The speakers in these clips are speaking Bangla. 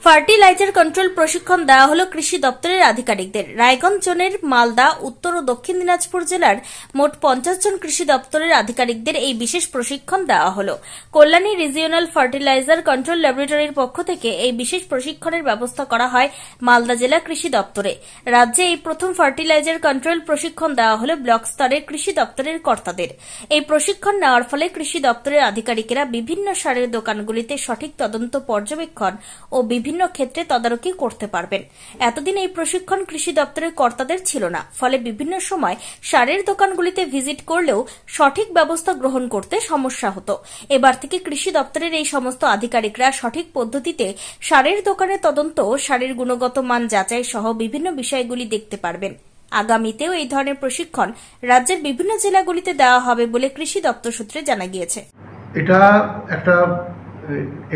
ফার্টিলাইজার কন্ট্রোল প্রশিক্ষণ দেওয়া হলো কৃষি দপ্তরের আধিকারিকদের। রায়গঞ্জ জোনের মালদা, উত্তর ও দক্ষিণ দিনাজপুর জেলার মোট 50 জন কৃষি দপ্তরের আধিকারিকদের এই বিশেষ প্রশিক্ষণ দেওয়া হলো। কল্যাণী রিজিওনাল ফার্টিলাইজার কন্ট্রোল ল্যাবরেটরির পক্ষ থেকে এই বিশেষ প্রশিক্ষণের ব্যবস্থা করা হয় মালদা জেলা কৃষি দপ্তরে। রাজ্যে এই প্রথম ফার্টিলাইজার কন্ট্রোল প্রশিক্ষণ দেওয়া হলো ব্লক স্তরের কৃষি দপ্তরের কর্তাদের। এই প্রশিক্ষণ নেওয়ার ফলে কৃষি দপ্তরের আধিকারিকেরা বিভিন্ন সারের দোকানগুলিতে সঠিক তদন্ত, পর্যবেক্ষণ ও বিভিন্ন ক্ষেত্রে তদারকি করতে পারবেন। এতদিন এই প্রশিক্ষণ কৃষি দপ্তরের কর্তাদের ছিল না, ফলে বিভিন্ন সময় সারের দোকানগুলিতে ভিজিট করলেও সঠিক ব্যবস্থা গ্রহণ করতে সমস্যা হতো। এবার থেকে কৃষি দপ্তরের এই সমস্ত আধিকারিকরা সঠিক পদ্ধতিতে সারের দোকানে তদন্ত, সারের গুণগত মান যাচাই সহ বিভিন্ন বিষয়গুলি দেখতে পারবেন। আগামীতেও এই ধরনের প্রশিক্ষণ রাজ্যের বিভিন্ন জেলাগুলিতে দেওয়া হবে বলে কৃষি দপ্তর সূত্রে জানা গিয়েছে। এটা একটা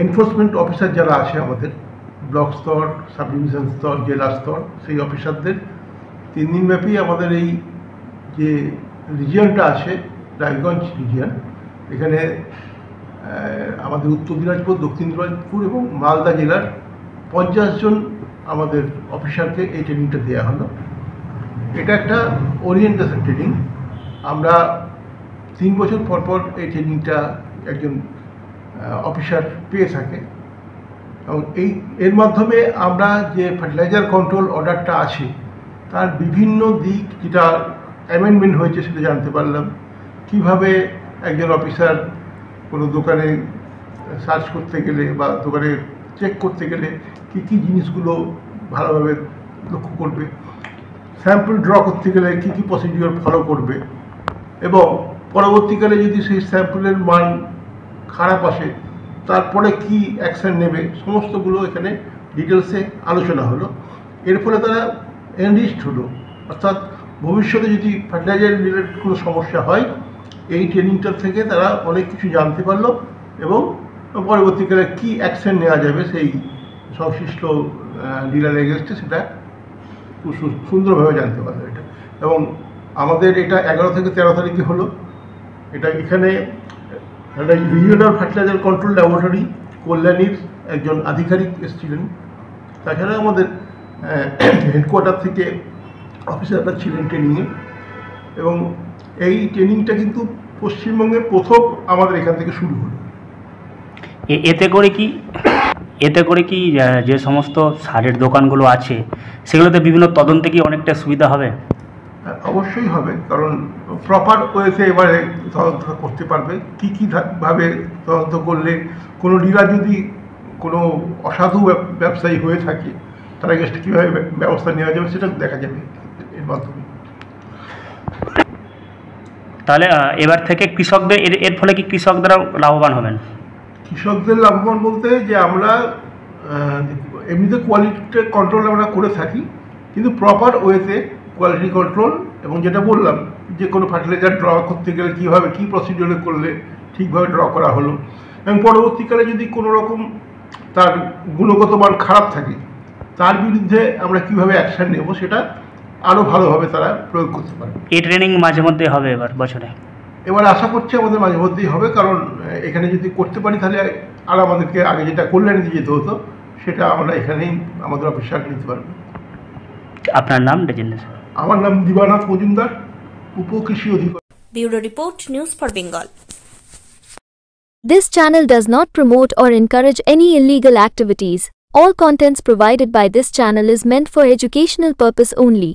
এনফোর্সমেন্ট অফিসার যারা আছে আমাদের ব্লক স্তর, সাব ডিভিশন স্তর, জেলা স্তর, সেই অফিসারদের 3 দিনব্যাপী আমাদের এই যে রিজিয়নটা আছে রায়গঞ্জ রিজিয়ন, এখানে আমাদের উত্তর দিনাজপুর, দক্ষিণ দিনাজপুর এবং মালদা জেলার 50 জন আমাদের অফিসারকে এই ট্রেনিংটা দেওয়া হলো। এটা একটা ওরিয়েন্টেশন ট্রেনিং। আমরা 3 বছর পর পর এই ট্রেনিংটা একজন অফিসার পেয়ে থাকে এবং এর মাধ্যমে আমরা যে ফার্টিলাইজার কন্ট্রোল অর্ডারটা আছে তার বিভিন্ন দিক, যেটা অ্যামেন্ডমেন্ট হয়েছে সেটা জানতে পারলাম। কিভাবে একজন অফিসার কোনো দোকানে সার্চ করতে গেলে বা দোকানে চেক করতে গেলে কী কী জিনিসগুলো ভালোভাবে লক্ষ্য করবে, স্যাম্পল ড্র করতে গেলে কী কী প্রসিডিওর ফলো করবে এবং পরবর্তীকালে যদি সেই স্যাম্পলের মান খারাপ আসে তারপরে কি অ্যাকশন নেবে, সমস্তগুলো এখানে ডিটেলসে আলোচনা হলো। এর ফলে তারা এনরিচড হলো, অর্থাৎ ভবিষ্যতে যদি ফার্টিলাইজার রিলেটেড কোনো সমস্যা হয় এই ট্রেনিংটার থেকে তারা অনেক কিছু জানতে পারলো এবং পরবর্তীকালে কি অ্যাকশন নেওয়া যাবে সেই সংশ্লিষ্ট ডিলার এগেনস্টে সেটা খুব সুন্দরভাবে জানতে পারলো এটা। এবং আমাদের এটা 11 থেকে 13 তারিখে হলো। এটা এখানে রিজিওনাল ফার্টিলাইজার কন্ট্রোল ল্যাবরেটরি কল্যাণীর একজন আধিকারিক এসেছিলেন, তাছাড়া আমাদের হেডকোয়ার্টার থেকে অফিসাররা ছিলেন ট্রেনিংয়ে। এবং এই ট্রেনিংটা কিন্তু পশ্চিমবঙ্গে প্রথম আমাদের এখান থেকে শুরু হলো। এতে করে কি যে সমস্ত সারের দোকানগুলো আছে সেগুলোতে বিভিন্ন তদন্তে কি অনেকটা সুবিধা হবে? অবশ্যই হবে, কারণ প্রপার ওয়েতে এবারে তদন্ত করতে পারবে। কী কীভাবে তদন্ত করলে কোনো ডিলার যদি কোনো অসাধু ব্যবসায়ী হয়ে থাকে তার এগেনস্টে কীভাবে ব্যবস্থা নেওয়া যাবে সেটা দেখা যাবে এর মাধ্যমে। তাহলে এবার থেকে কৃষকদের এর ফলে কি কৃষকরা লাভবান হবেন? কৃষকদের লাভবান বলতে যে আমরা এমনিতে কোয়ালিটি কন্ট্রোল আমরা করে থাকি, কিন্তু প্রপার ওয়েতে কোয়ালিটি কন্ট্রোল এবং যেটা বললাম যে কোনো ফার্টিলাইজার ড্র করতে গেলে কীভাবে কী প্রসিডিওরে করলে ঠিকভাবে ড্র করা হলো এবং পরবর্তীকালে যদি কোনো রকম তার গুণগত মান খারাপ থাকে তার বিরুদ্ধে আমরা কীভাবে অ্যাকশান নেব সেটা আরও ভালোভাবে তারা প্রয়োগ করতে পারে। এই ট্রেনিং মাঝে মধ্যে হবে এবার আশা করছি আমাদের মাঝে মধ্যেই হবে, কারণ এখানে যদি করতে পারি তাহলে আর আমাদেরকে আগে যেটা কল্যাণীতে যেতে হতো সেটা আমরা এখানেই আমাদের অফিসার নিতে পারবো। আপনার নাম? আমার নাম দিবানাথ মজুমদার, উপকৃষি অধিকারী। Bureau report, news for Bengal. This channel does not promote or encourage any illegal activities. All contents provided by this channel is meant for educational purpose only.